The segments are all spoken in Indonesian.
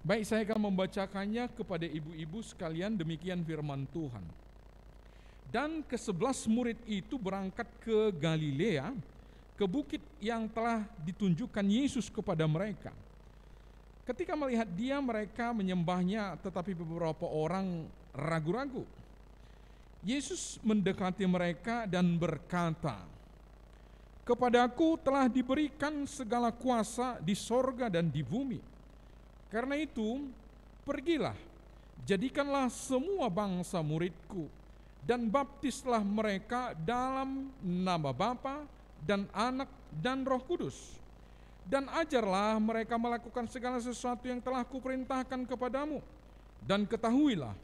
Baik, saya akan membacakannya kepada ibu-ibu sekalian, demikian firman Tuhan. Dan ke-11 murid itu berangkat ke Galilea, ke bukit yang telah ditunjukkan Yesus kepada mereka. Ketika melihat dia, mereka menyembahnya, tetapi beberapa orang ragu-ragu. Yesus mendekati mereka dan berkata, "Kepadaku telah diberikan segala kuasa di sorga dan di bumi. Karena itu, pergilah, jadikanlah semua bangsa muridku, dan baptislah mereka dalam nama Bapa dan Anak dan Roh Kudus. Dan ajarlah mereka melakukan segala sesuatu yang telah kuperintahkan kepadamu. Dan ketahuilah,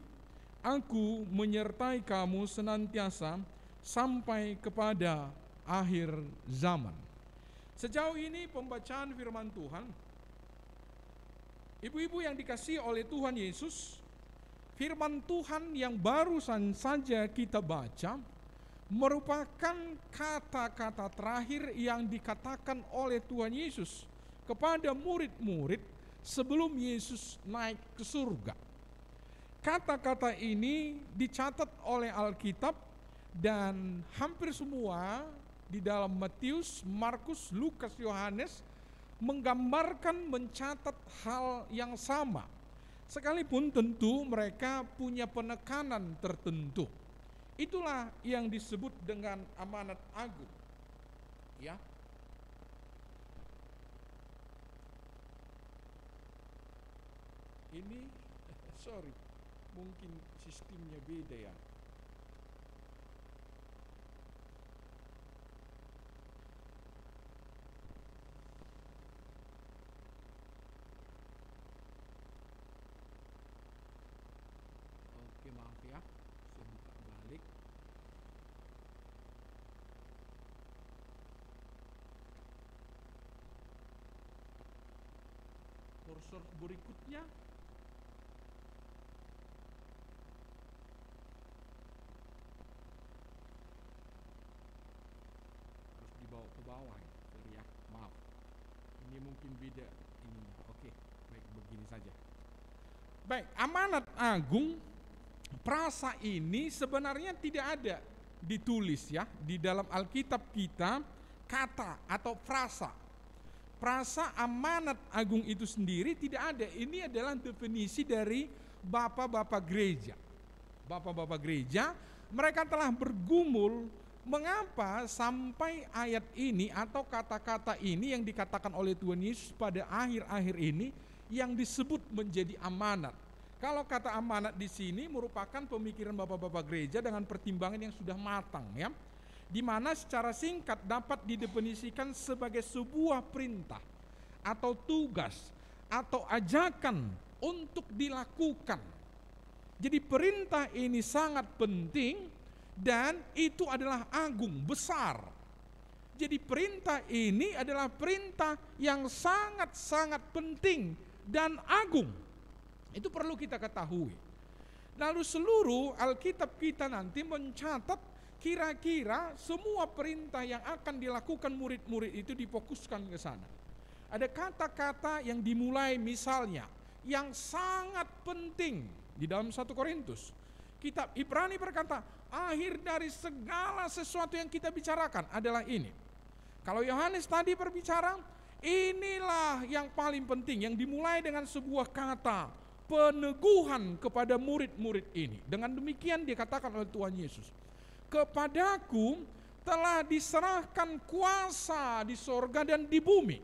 aku menyertai kamu senantiasa sampai kepada akhir zaman." Sejauh ini pembacaan firman Tuhan. Ibu-ibu yang dikasihi oleh Tuhan Yesus, firman Tuhan yang barusan saja kita baca merupakan kata-kata terakhir yang dikatakan oleh Tuhan Yesus kepada murid-murid sebelum Yesus naik ke surga. Kata-kata ini dicatat oleh Alkitab dan hampir semua di dalam Matius, Markus, Lukas, Yohanes menggambarkan, mencatat hal yang sama. Sekalipun tentu mereka punya penekanan tertentu. Itulah yang disebut dengan amanat agung. Ya. Ini mungkin sistemnya beda ya. Oke, maaf ya, saya buka balik. Kursor berikutnya. Harus dibawa ke bawah ya, maaf. Ini mungkin beda ininya. Oke, baik, begini saja. Baik, amanat agung, frasa ini sebenarnya tidak ada ditulis ya di dalam Alkitab kita, kata atau frasa. Frasa amanat agung itu sendiri tidak ada. Ini adalah definisi dari bapak-bapak gereja. Bapak-bapak gereja, mereka telah bergumul mengapa sampai ayat ini atau kata-kata ini yang dikatakan oleh Tuhan Yesus pada akhir-akhir ini yang disebut menjadi amanat. Kalau kata amanat di sini merupakan pemikiran bapak-bapak gereja dengan pertimbangan yang sudah matang ya, di mana secara singkat dapat didefinisikan sebagai sebuah perintah atau tugas atau ajakan untuk dilakukan. Jadi perintah ini sangat penting dan itu adalah agung, besar. Jadi perintah ini adalah perintah yang sangat-sangat penting dan agung. Itu perlu kita ketahui. Lalu seluruh Alkitab kita nanti mencatat kira-kira semua perintah yang akan dilakukan murid-murid itu difokuskan ke sana. Ada kata-kata yang dimulai misalnya yang sangat penting di dalam 1 Korintus. Kitab Ibrani berkata, akhir dari segala sesuatu yang kita bicarakan adalah ini. Kalau Yohanes tadi berbicara, inilah yang paling penting, yang dimulai dengan sebuah kata peneguhan kepada murid-murid ini. Dengan demikian dikatakan oleh Tuhan Yesus, "Kepadaku telah diserahkan kuasa di sorga dan di bumi."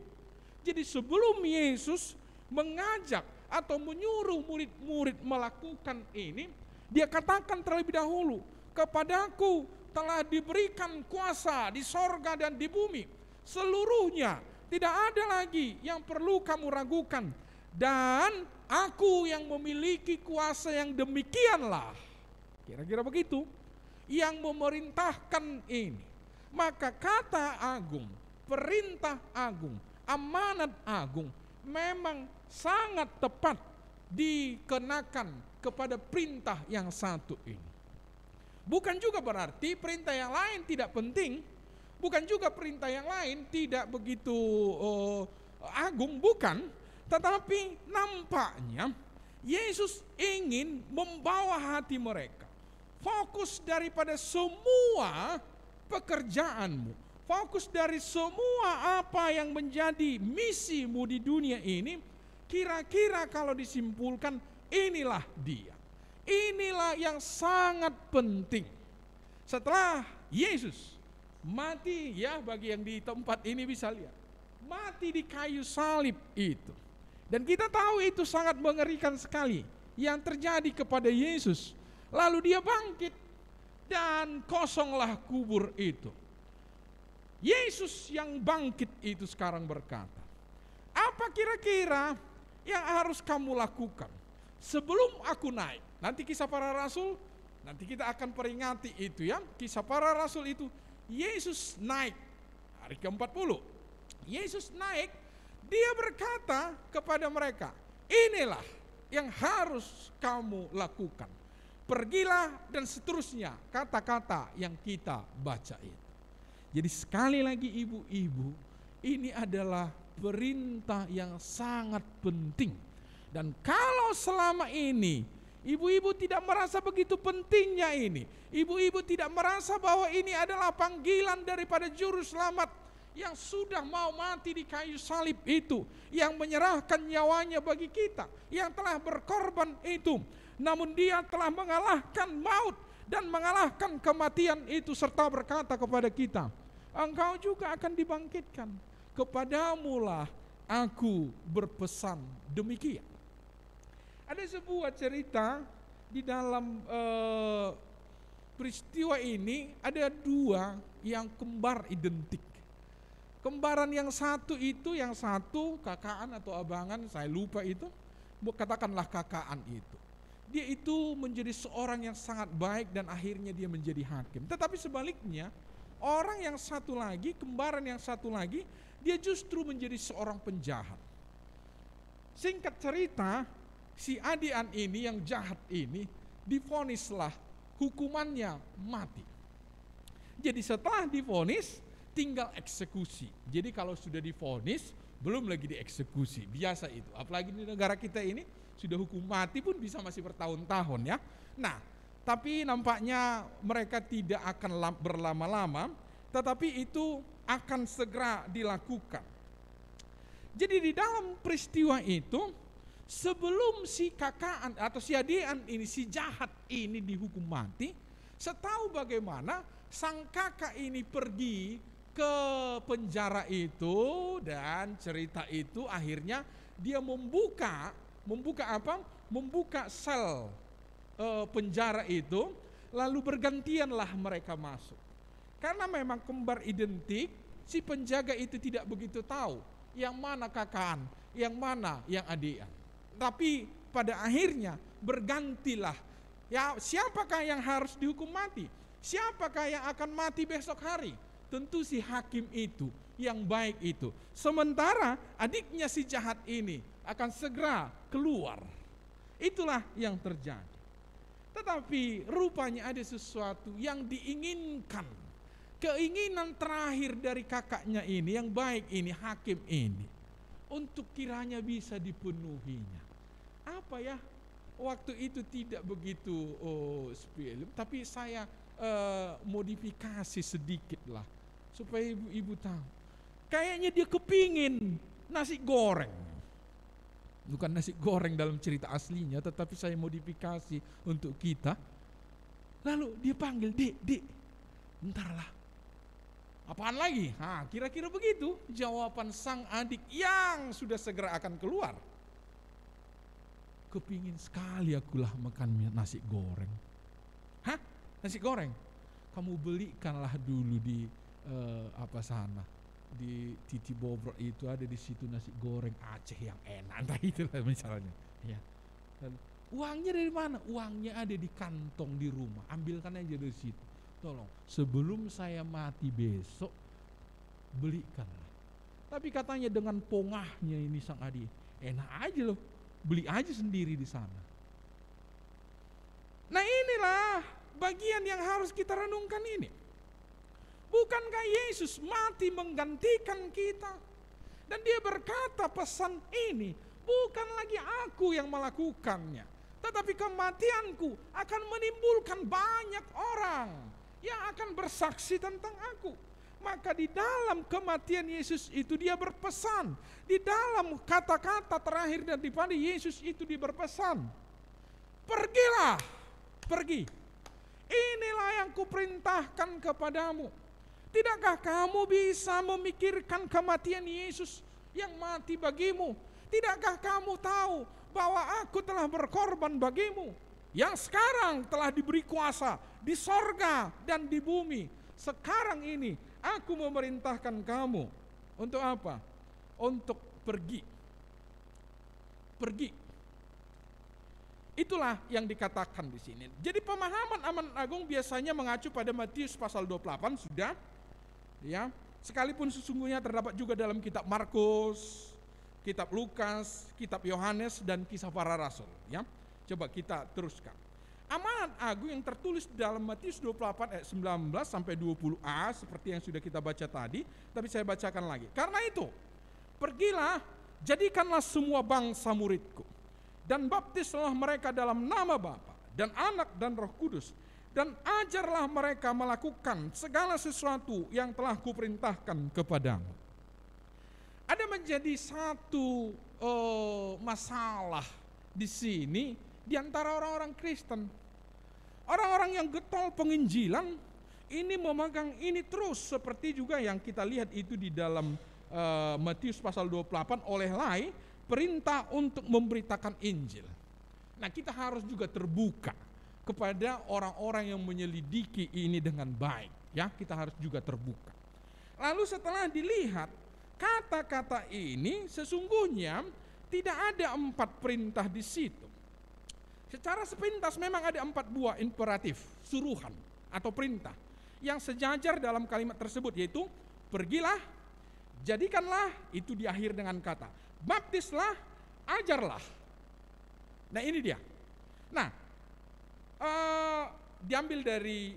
Jadi sebelum Yesus mengajak atau menyuruh murid-murid melakukan ini, dia katakan terlebih dahulu, "Kepadaku telah diberikan kuasa di sorga dan di bumi. Seluruhnya, tidak ada lagi yang perlu kamu ragukan. Dan aku yang memiliki kuasa yang demikianlah." Kira-kira begitu. Yang memerintahkan ini. Maka kata agung, perintah agung, amanat agung memang sangat tepat dikenakan kepada perintah yang satu ini. Bukan juga berarti perintah yang lain tidak penting, bukan juga perintah yang lain tidak begitu agung, bukan. Tetapi nampaknya Yesus ingin membawa hati mereka fokus daripada semua pekerjaanmu, fokus dari semua apa yang menjadi misimu di dunia ini. Kira-kira kalau disimpulkan, inilah dia. Inilah yang sangat penting. Setelah Yesus mati, ya bagi yang di tempat ini bisa lihat, mati di kayu salib itu. Dan kita tahu itu sangat mengerikan sekali yang terjadi kepada Yesus. Lalu dia bangkit dan kosonglah kubur itu. Yesus yang bangkit itu sekarang berkata, apa kira-kira yang harus kamu lakukan sebelum aku naik? Nanti kisah para rasul, nanti kita akan peringati itu ya. Kisah para rasul itu, Yesus naik hari ke-40. Yesus naik, dia berkata kepada mereka, inilah yang harus kamu lakukan. Pergilah dan seterusnya, kata-kata yang kita baca itu. Jadi sekali lagi ibu-ibu, ini adalah perintah yang sangat penting. Dan kalau selama ini ibu-ibu tidak merasa begitu pentingnya ini, ibu-ibu tidak merasa bahwa ini adalah panggilan daripada juru selamat yang sudah mau mati di kayu salib itu, yang menyerahkan nyawanya bagi kita, yang telah berkorban itu, namun dia telah mengalahkan maut dan mengalahkan kematian itu, serta berkata kepada kita, engkau juga akan dibangkitkan, kepadamulah aku berpesan demikian. Ada sebuah cerita di dalam peristiwa ini, ada dua yang kembar identik. Kembaran yang satu itu, yang satu kakaan atau abangan, saya lupa itu, katakanlah kakaan itu. Dia itu menjadi seorang yang sangat baik dan akhirnya dia menjadi hakim. Tetapi sebaliknya, orang yang satu lagi, kembaran yang satu lagi, dia justru menjadi seorang penjahat. Singkat cerita, si Adian ini yang jahat ini divonislah hukumannya mati. Jadi setelah divonis tinggal eksekusi. Jadi kalau sudah divonis belum lagi dieksekusi, biasa itu. Apalagi di negara kita ini sudah hukum mati pun bisa masih bertahun-tahun ya. Nah, tapi nampaknya mereka tidak akan berlama-lama, tetapi itu akan segera dilakukan. Jadi di dalam peristiwa itu, sebelum si kakaan atau si Adian ini, si jahat ini dihukum mati, setahu bagaimana sang kakak ini pergi ke penjara itu, dan cerita itu akhirnya dia membuka apa? Membuka sel penjara itu, lalu bergantianlah mereka masuk. Karena memang kembar identik, si penjaga itu tidak begitu tahu yang mana kakaan, yang mana yang Adian. Tapi pada akhirnya bergantilah. Ya, siapakah yang harus dihukum mati? Siapakah yang akan mati besok hari? Tentu si hakim itu, yang baik itu. Sementara adiknya si jahat ini akan segera keluar. Itulah yang terjadi. Tetapi rupanya ada sesuatu yang diinginkan. Keinginan terakhir dari kakaknya ini, yang baik ini, hakim ini, untuk kiranya bisa dipenuhinya. Apa ya? Waktu itu tidak begitu spesial, tapi saya modifikasi sedikit lah supaya ibu-ibu tahu. Kayaknya dia kepingin nasi goreng. Bukan nasi goreng dalam cerita aslinya, tetapi saya modifikasi untuk kita. Lalu dia panggil, Dek, bentarlah. Apaan lagi? Kira-kira begitu jawaban sang adik yang sudah segera akan keluar. Kepingin sekali akulah makan nasi goreng. Nasi goreng? Kamu belikanlah dulu di sana, di Titi Bobrok itu ada di situ nasi goreng Aceh yang enak, entah itulah misalnya. Ya. Dan uangnya dari mana? Uangnya ada di kantong di rumah. Ambilkan aja dari situ. Tolong, sebelum saya mati besok, belikanlah. Tapi katanya dengan pongahnya ini sang adik, enak aja loh, beli aja sendiri di sana. Nah inilah bagian yang harus kita renungkan ini. Bukankah Yesus mati menggantikan kita? Dan dia berkata pesan ini Bukan lagi aku yang melakukannya, tetapi kematianku akan menimbulkan banyak orang yang akan bersaksi tentang aku. Maka di dalam kematian Yesus itu dia berpesan. Di dalam kata-kata terakhir daripada Yesus itu dia berpesan. Pergilah, pergi. Inilah yang kuperintahkan kepadamu. Tidakkah kamu bisa memikirkan kematian Yesus yang mati bagimu? Tidakkah kamu tahu bahwa aku telah berkorban bagimu, yang sekarang telah diberi kuasa di sorga dan di bumi? Sekarang ini aku memerintahkan kamu untuk apa? Untuk pergi. Pergi. Itulah yang dikatakan di sini. Jadi pemahaman Amanat Agung biasanya mengacu pada Matius pasal 28 sudah, ya. Sekalipun sesungguhnya terdapat juga dalam kitab Markus, kitab Lukas, kitab Yohanes, dan kisah para rasul, ya. Coba kita teruskan. Amanat Agung yang tertulis dalam Matius 28 ayat 19 sampai 20a seperti yang sudah kita baca tadi, tapi saya bacakan lagi. Karena itu, pergilah, jadikanlah semua bangsa muridku, dan baptislah mereka dalam nama Bapa dan Anak dan Roh Kudus, dan ajarlah mereka melakukan segala sesuatu yang telah kuperintahkan kepadamu. Ada menjadi satu masalah di sini di antara orang-orang Kristen. Orang-orang yang getol penginjilan ini memegang ini terus, seperti juga yang kita lihat itu di dalam Matius pasal 28 oleh Lai, perintah untuk memberitakan Injil. Nah, kita harus juga terbuka kepada orang-orang yang menyelidiki ini dengan baik, ya. Kita harus juga terbuka. Lalu setelah dilihat kata-kata ini, sesungguhnya tidak ada 4 perintah di situ. Secara sepintas memang ada 4 buah imperatif, suruhan atau perintah yang sejajar dalam kalimat tersebut, yaitu pergilah, jadikanlah, itu diakhir dengan kata baptislah, ajarlah. Nah, ini dia. Nah, diambil dari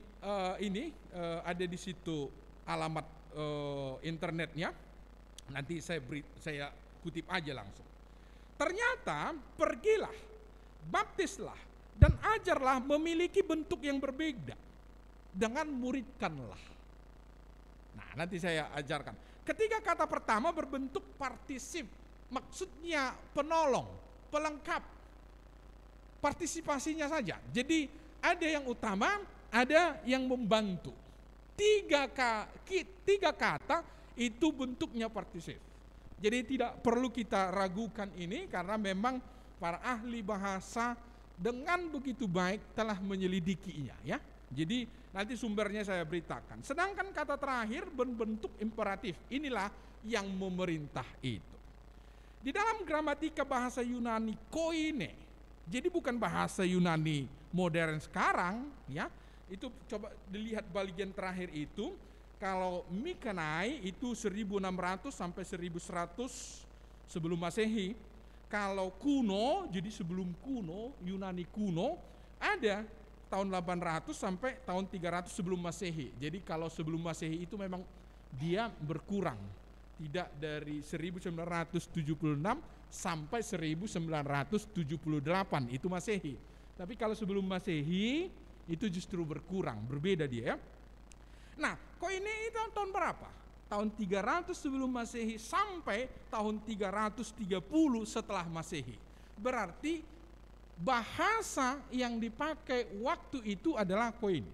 ini ada di situ alamat internetnya. Nanti saya kutip aja langsung. Ternyata pergilah, baptislah, dan ajarlah memiliki bentuk yang berbeda dengan muridkanlah. Nah, nanti saya ajarkan. Ketika kata pertama berbentuk partisip, maksudnya penolong, pelengkap, partisipasinya saja. Jadi ada yang utama, ada yang membantu. Tiga kata itu bentuknya partisip. Jadi tidak perlu kita ragukan ini, karena memang para ahli bahasa dengan begitu baik telah menyelidikinya, ya. Jadi nanti sumbernya saya beritakan. Sedangkan kata terakhir berbentuk imperatif. Inilah yang memerintah itu. Di dalam gramatika bahasa Yunani koine, jadi bukan bahasa Yunani modern sekarang, ya. Itu coba dilihat bagian terakhir itu. Kalau Mikanai itu 1600 sampai 1100 sebelum Masehi. Kalau kuno, jadi sebelum kuno, Yunani kuno, ada tahun 800 sampai tahun 300 sebelum Masehi. Jadi kalau sebelum Masehi itu memang dia berkurang. Tidak dari 1976 sampai 1978 itu Masehi. Tapi kalau sebelum Masehi itu justru berkurang, berbeda dia, ya. Nah, koine itu tahun berapa? Tahun 300 sebelum Masehi sampai tahun 330 setelah Masehi. Berarti bahasa yang dipakai waktu itu adalah koine.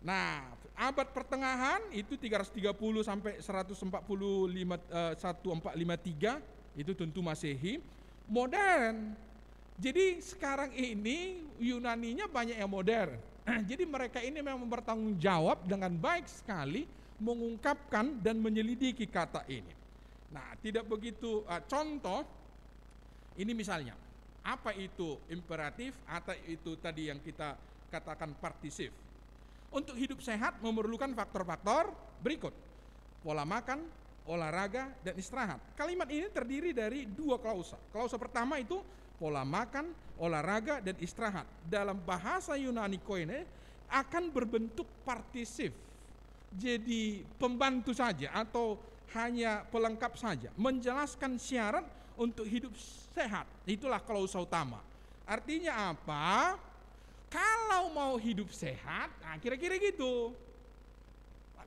Nah, abad pertengahan itu 330 sampai 1453 itu tentu Masehi. Modern. Jadi sekarang ini Yunaninya banyak yang modern. Jadi mereka ini memang bertanggung jawab dengan baik sekali mengungkapkan dan menyelidiki kata ini. Nah, tidak begitu contoh ini misalnya, apa itu imperatif atau itu tadi yang kita katakan partisip. Untuk hidup sehat memerlukan faktor-faktor berikut: pola makan, olahraga, dan istirahat. Kalimat ini terdiri dari 2 klausa. Klausa pertama itu pola makan, olahraga, dan istirahat. Dalam bahasa Yunani koine akan berbentuk partisip. Jadi pembantu saja atau hanya pelengkap saja, menjelaskan syarat untuk hidup sehat. Itulah klausa utama. Artinya apa? Kalau mau hidup sehat, nah kira-kira gitu.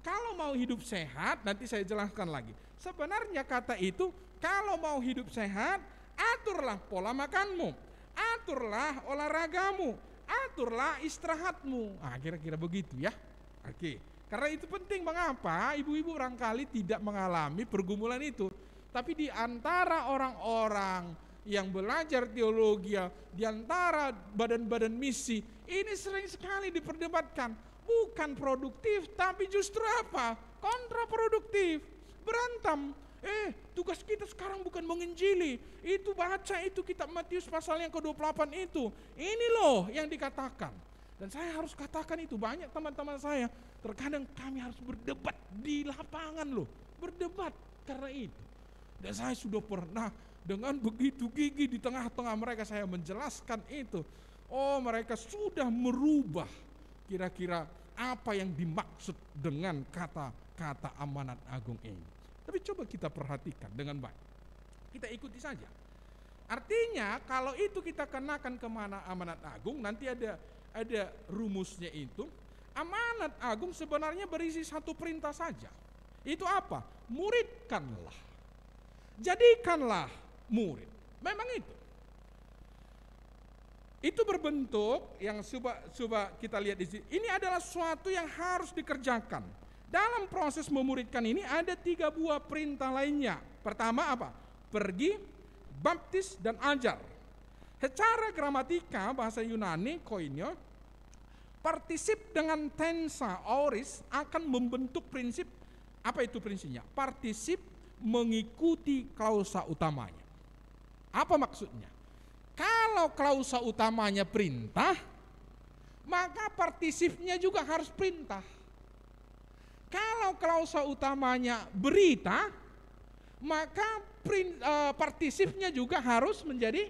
Kalau mau hidup sehat, nanti saya jelaskan lagi. Sebenarnya kata itu, kalau mau hidup sehat, aturlah pola makanmu, aturlah olahragamu, aturlah istirahatmu. Nah, kira-kira begitu ya. Oke. Karena itu penting. Mengapa? Ibu-ibu barangkali tidak mengalami pergumulan itu. Tapi di antara orang-orang yang belajar teologi, di antara badan-badan misi, ini sering sekali diperdebatkan. Bukan produktif, tapi justru apa? Kontraproduktif. Berantem. Tugas kita sekarang bukan menginjili. Itu baca itu kitab Matius pasal yang ke-28 itu. Ini loh yang dikatakan. Dan saya harus katakan itu, banyak teman-teman saya, terkadang kami harus berdebat di lapangan loh. Berdebat karena itu. Dan saya sudah pernah dengan begitu gigih di tengah-tengah mereka saya menjelaskan itu. Oh, mereka sudah merubah kira-kira apa yang dimaksud dengan kata-kata amanat agung ini. Tapi coba kita perhatikan dengan baik. Kita ikuti saja. Artinya kalau itu kita kenakan kemana amanat agung, nanti ada rumusnya itu. Amanat agung sebenarnya berisi satu perintah saja. Itu apa? Muridkanlah. Jadikanlah murid. Memang itu. Itu berbentuk yang coba kita lihat di sini. Ini adalah suatu yang harus dikerjakan. Dalam proses memuridkan ini ada 3 buah perintah lainnya. Pertama apa? Pergi, baptis, dan ajar. Secara gramatika bahasa Yunani koinio, partisip dengan tensa aorist akan membentuk prinsip. Apa itu prinsipnya? Partisip mengikuti klausa utamanya. Apa maksudnya? Kalau klausa utamanya perintah, maka partisipnya juga harus perintah. Kalau klausa utamanya berita, maka partisipnya juga harus menjadi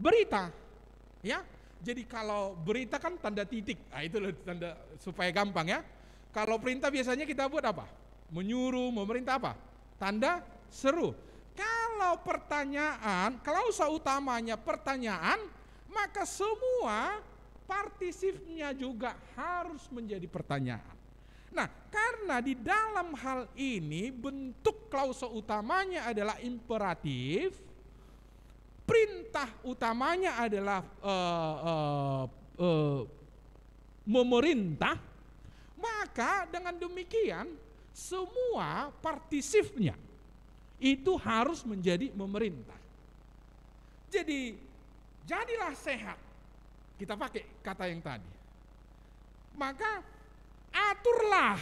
berita. Ya. Jadi kalau berita kan tanda titik. Nah, itu tanda supaya gampang ya. Kalau perintah biasanya kita buat apa? Menyuruh, memerintah apa? Tanda seru. Kalau pertanyaan, klausa utamanya pertanyaan, maka semua partisipnya juga harus menjadi pertanyaan. Nah, karena di dalam hal ini bentuk klausa utamanya adalah imperatif, perintah utamanya adalah memerintah, maka dengan demikian semua partisipnya itu harus menjadi memerintah. Jadi, jadilah sehat. Kita pakai kata yang tadi. Maka aturlah,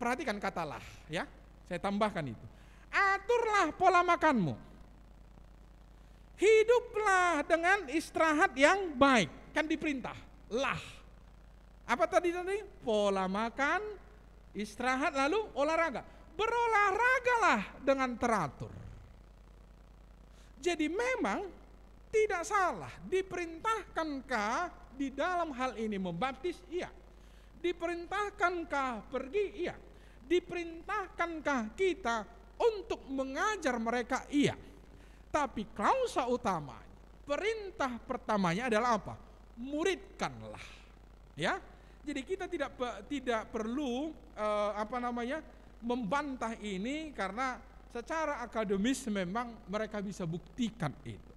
perhatikan katalah ya. Saya tambahkan itu. Aturlah pola makanmu. Hiduplah dengan istirahat yang baik. Kan diperintah. Lah. Apa tadi? Pola makan, istirahat lalu olahraga. Berolahragalah dengan teratur. Jadi memang tidak salah. Diperintahkankah di dalam hal ini membaptis? Iya. Diperintahkankah pergi? Iya. Diperintahkankah kita untuk mengajar mereka? Iya. Tapi klausa utamanya, perintah pertamanya adalah apa? Muridkanlah. Ya. Jadi kita tidak perlu membantah ini karena secara akademis memang mereka bisa buktikan itu.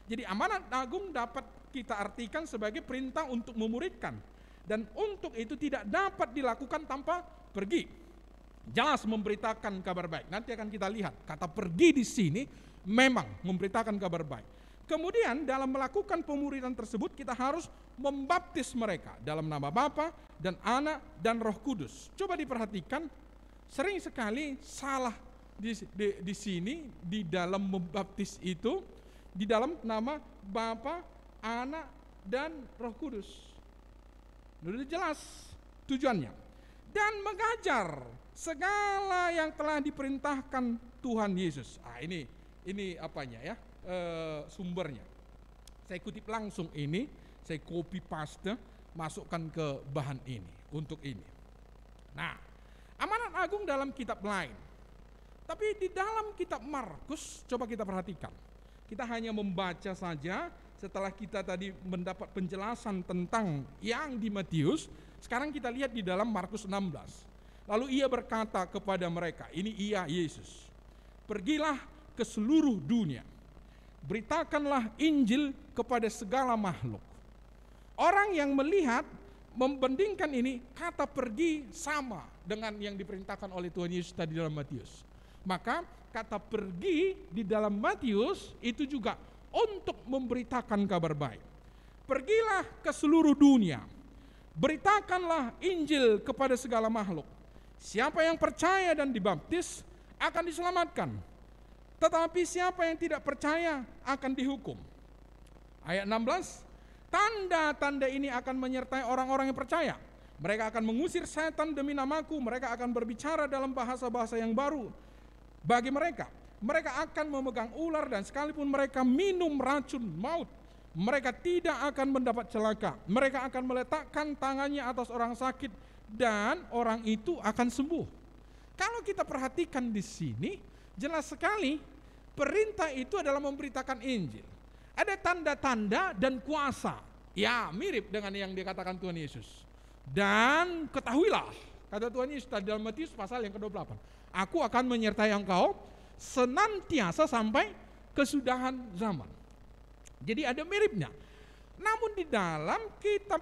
Jadi amanat agung dapat kita artikan sebagai perintah untuk memuridkan. Dan untuk itu tidak dapat dilakukan tanpa pergi. Jelas memberitakan kabar baik. Nanti akan kita lihat kata pergi di sini memang memberitakan kabar baik. Kemudian dalam melakukan pemuridan tersebut kita harus membaptis mereka dalam nama Bapa dan Anak dan Roh Kudus. Coba diperhatikan, sering sekali salah di sini di dalam membaptis itu di dalam nama Bapa, Anak dan Roh Kudus. Sudah jelas tujuannya. Dan mengajar segala yang telah diperintahkan Tuhan Yesus. Ini apanya ya? Sumbernya. Saya kutip langsung ini, saya copy paste, masukkan ke bahan ini untuk ini. Nah, amanat agung dalam kitab lain. Tapi di dalam kitab Markus, coba kita perhatikan. Kita hanya membaca saja. Setelah kita tadi mendapat penjelasan tentang yang di Matius, sekarang kita lihat di dalam Markus 16. Lalu ia berkata kepada mereka, ini ia Yesus, pergilah ke seluruh dunia, beritakanlah Injil kepada segala makhluk. Orang yang melihat membandingkan ini, kata pergi sama dengan yang diperintahkan oleh Tuhan Yesus tadi dalam Matius. Maka kata pergi di dalam Matius itu juga untuk memberitakan kabar baik. Pergilah ke seluruh dunia, beritakanlah Injil kepada segala makhluk. Siapa yang percaya dan dibaptis akan diselamatkan, tetapi siapa yang tidak percaya akan dihukum. Ayat 16, tanda-tanda ini akan menyertai orang-orang yang percaya. Mereka akan mengusir setan demi namaku, mereka akan berbicara dalam bahasa-bahasa yang baru bagi mereka. Mereka akan memegang ular dan sekalipun mereka minum racun maut, mereka tidak akan mendapat celaka. Mereka akan meletakkan tangannya atas orang sakit dan orang itu akan sembuh. Kalau kita perhatikan di sini, jelas sekali perintah itu adalah memberitakan Injil. Ada tanda-tanda dan kuasa. Ya, mirip dengan yang dikatakan Tuhan Yesus. Dan ketahuilah, kata Tuhan Yesus dalam Matius pasal yang ke-28, aku akan menyertai engkau senantiasa sampai kesudahan zaman. Jadi ada miripnya. Namun di dalam kitab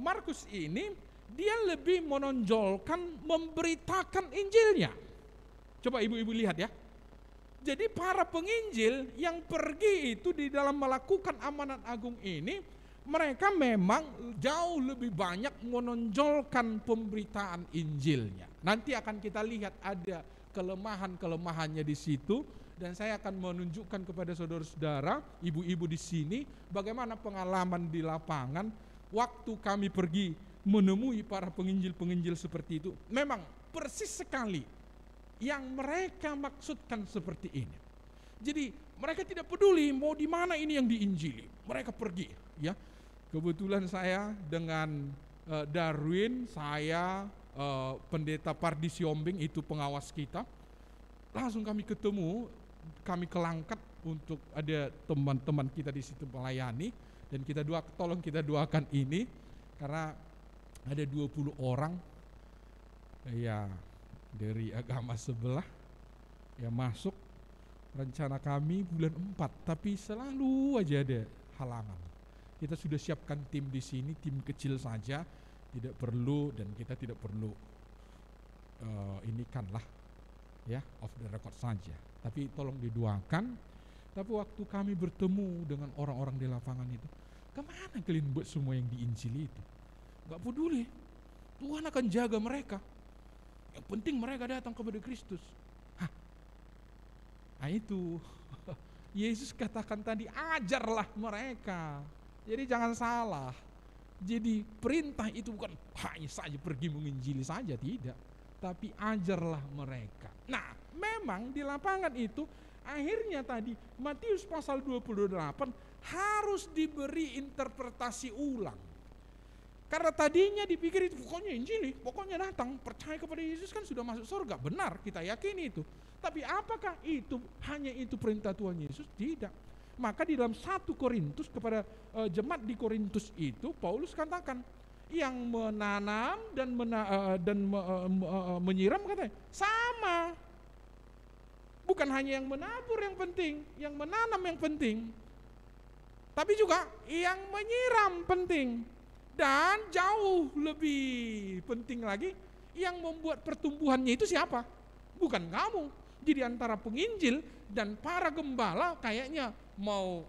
Markus ini, dia lebih menonjolkan memberitakan Injilnya. Coba ibu-ibu lihat ya. Jadi para penginjil yang pergi itu di dalam melakukan amanat agung ini, mereka memang jauh lebih banyak menonjolkan pemberitaan Injilnya. Nanti akan kita lihat ada kelemahan-kelemahannya di situ, dan saya akan menunjukkan kepada saudara-saudara, ibu-ibu di sini, bagaimana pengalaman di lapangan waktu kami pergi menemui para penginjil-penginjil seperti itu. Memang persis sekali yang mereka maksudkan seperti ini. Jadi mereka tidak peduli mau di mana ini yang diinjili, mereka pergi. Ya, kebetulan saya dengan Darwin, saya pendeta Pardi Siombing itu pengawas kita, langsung kami ketemu, kami kelangkat untuk ada teman-teman kita di situ melayani, dan kita tolong kita doakan ini karena ada 20 orang ya dari agama sebelah yang masuk. Rencana kami bulan 4, tapi selalu aja ada halangan. Kita sudah siapkan tim di sini, tim kecil saja, tidak perlu, dan kita tidak perlu inikanlah ya, off the record saja. Tapi tolong didoakan. Tapi waktu kami bertemu dengan orang-orang di lapangan itu, kemana kalian buat semua yang diinjili itu? Gak peduli, Tuhan akan jaga mereka. Yang penting mereka datang kepada Kristus. Nah itu Yesus katakan tadi, ajarlah mereka. Jadi jangan salah. Jadi perintah itu bukan hanya saja pergi menginjili saja, tidak, tapi ajarlah mereka. Nah, memang di lapangan itu akhirnya tadi Matius pasal 28 harus diberi interpretasi ulang. Karena tadinya dipikir itu pokoknya injili, pokoknya datang, percaya kepada Yesus kan sudah masuk surga. Benar, kita yakini itu. Tapi apakah itu hanya itu perintah Tuhan Yesus? Tidak. Maka di dalam 1 Korintus kepada jemaat di Korintus itu Paulus katakan, yang menanam dan menyiram katanya sama. Bukan hanya yang menabur yang penting, yang menanam yang penting, tapi juga yang menyiram penting. Dan jauh lebih penting lagi, yang membuat pertumbuhannya itu siapa? Bukan kamu. Jadi antara penginjil dan para gembala kayaknya mau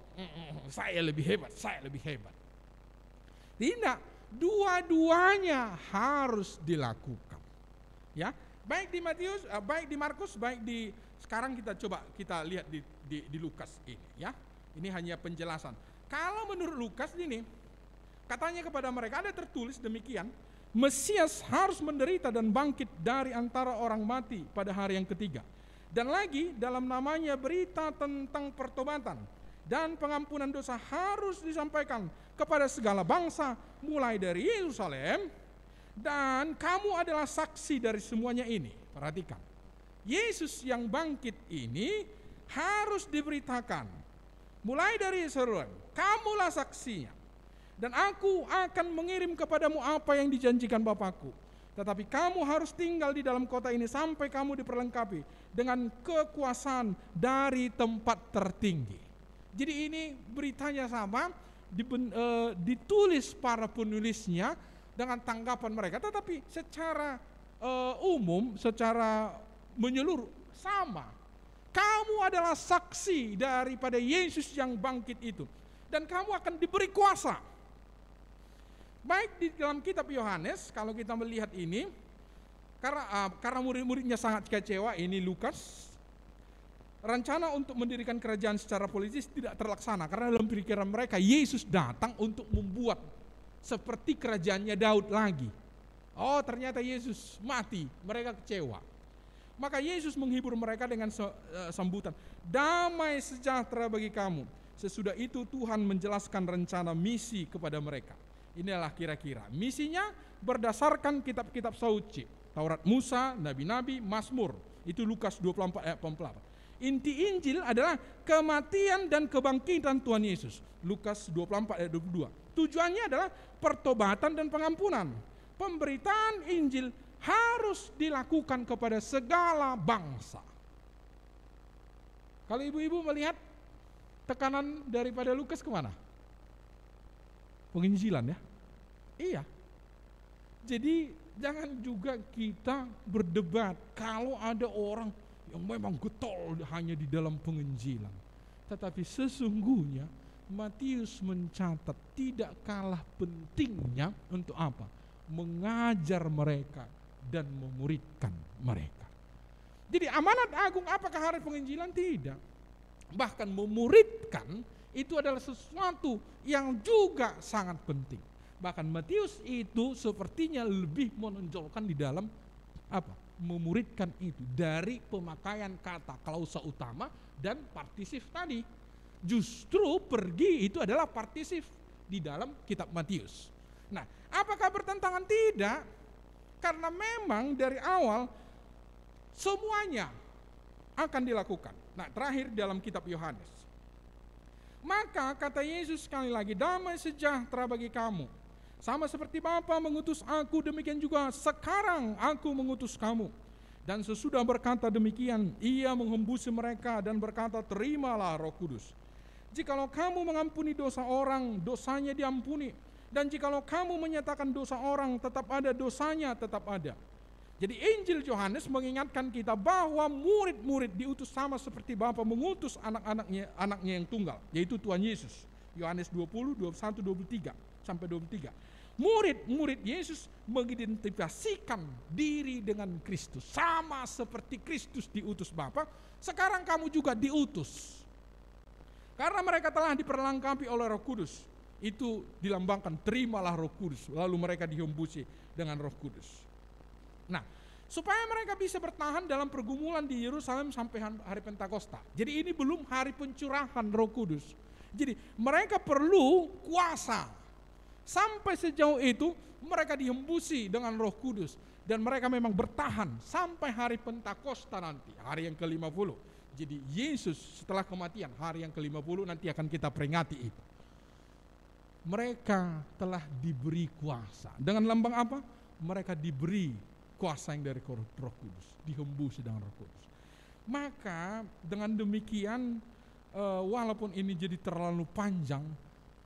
saya lebih hebat, saya lebih hebat. Tidak, dua-duanya harus dilakukan. Ya, baik di Matius, baik di Markus, baik di sekarang kita coba kita lihat di Lukas ini. Ya, ini hanya penjelasan. Kalau menurut Lukas ini, katanya kepada mereka ada tertulis demikian, Mesias harus menderita dan bangkit dari antara orang mati pada hari yang ketiga. Dan lagi dalam namanya berita tentang pertobatan dan pengampunan dosa harus disampaikan kepada segala bangsa mulai dari Yerusalem, dan kamu adalah saksi dari semuanya ini. Perhatikan, Yesus yang bangkit ini harus diberitakan mulai dari seruan, kamulah saksinya. Dan aku akan mengirim kepadamu apa yang dijanjikan Bapakku. Tetapi kamu harus tinggal di dalam kota ini sampai kamu diperlengkapi dengan kekuasaan dari tempat tertinggi. Jadi ini beritanya sama, ditulis para penulisnya dengan tanggapan mereka, tetapi secara umum, secara menyeluruh sama. Kamu adalah saksi daripada Yesus yang bangkit itu, dan kamu akan diberi kuasa. Baik di dalam kitab Yohanes, kalau kita melihat ini, karena murid-muridnya sangat kecewa, ini Lukas, rencana untuk mendirikan kerajaan secara politis tidak terlaksana, karena dalam pikiran mereka Yesus datang untuk membuat seperti kerajaannya Daud lagi. Oh, ternyata Yesus mati, mereka kecewa. Maka Yesus menghibur mereka dengan sambutan, damai sejahtera bagi kamu. Sesudah itu Tuhan menjelaskan rencana misi kepada mereka. Inilah kira-kira misinya berdasarkan kitab-kitab suci, Taurat Musa, Nabi-Nabi, Mazmur. Itu Lukas 24 ayat 48. Inti Injil adalah kematian dan kebangkitan Tuhan Yesus. Lukas 24 ayat 22. Tujuannya adalah pertobatan dan pengampunan. Pemberitaan Injil harus dilakukan kepada segala bangsa. Kalau ibu-ibu melihat tekanan daripada Lukas kemana? Penginjilan ya? Iya. Jadi jangan juga kita berdebat kalau ada orang yang memang getol hanya di dalam penginjilan. Tetapi sesungguhnya Matius mencatat tidak kalah pentingnya untuk apa? Mengajar mereka dan memuridkan mereka. Jadi amanat agung apakah hari penginjilan? Tidak. Bahkan memuridkan itu adalah sesuatu yang juga sangat penting. Bahkan Matius itu sepertinya lebih menonjolkan di dalam apa? Memuridkan itu dari pemakaian kata klausa utama dan partisif tadi. Justru pergi itu adalah partisif di dalam kitab Matius. Nah, apakah bertentangan? Tidak. Karena memang dari awal semuanya akan dilakukan. Nah, terakhir dalam kitab Yohanes. Maka kata Yesus sekali lagi, damai sejahtera bagi kamu. Sama seperti Bapa mengutus aku, demikian juga sekarang aku mengutus kamu. Dan sesudah berkata demikian, ia menghembusi mereka dan berkata, terimalah Roh Kudus. Jikalau kamu mengampuni dosa orang, dosanya diampuni. Dan jikalau kamu menyatakan dosa orang, tetap ada dosanya, tetap ada. Jadi Injil Yohanes mengingatkan kita bahwa murid-murid diutus sama seperti Bapa mengutus anaknya yang tunggal, yaitu Tuhan Yesus. Yohanes 20, 21, 23 sampai 23. Murid-murid Yesus mengidentifikasikan diri dengan Kristus. Sama seperti Kristus diutus Bapa, sekarang kamu juga diutus. Karena mereka telah diperlengkapi oleh Roh Kudus. Itu dilambangkan, terimalah Roh Kudus. Lalu mereka dihembusi dengan Roh Kudus. Nah, supaya mereka bisa bertahan dalam pergumulan di Yerusalem sampai hari Pentakosta. Jadi ini belum hari pencurahan Roh Kudus. Jadi mereka perlu kuasa. Sampai sejauh itu mereka dihembusi dengan Roh Kudus. Dan mereka memang bertahan sampai hari Pentakosta nanti, hari yang ke-50. Jadi Yesus setelah kematian, hari yang ke-50 nanti akan kita peringati itu. Mereka telah diberi kuasa. Dengan lambang apa? Mereka diberi kuasa yang dari Roh Kudus, dihembusi dengan Roh Kudus. Maka dengan demikian, walaupun ini jadi terlalu panjang,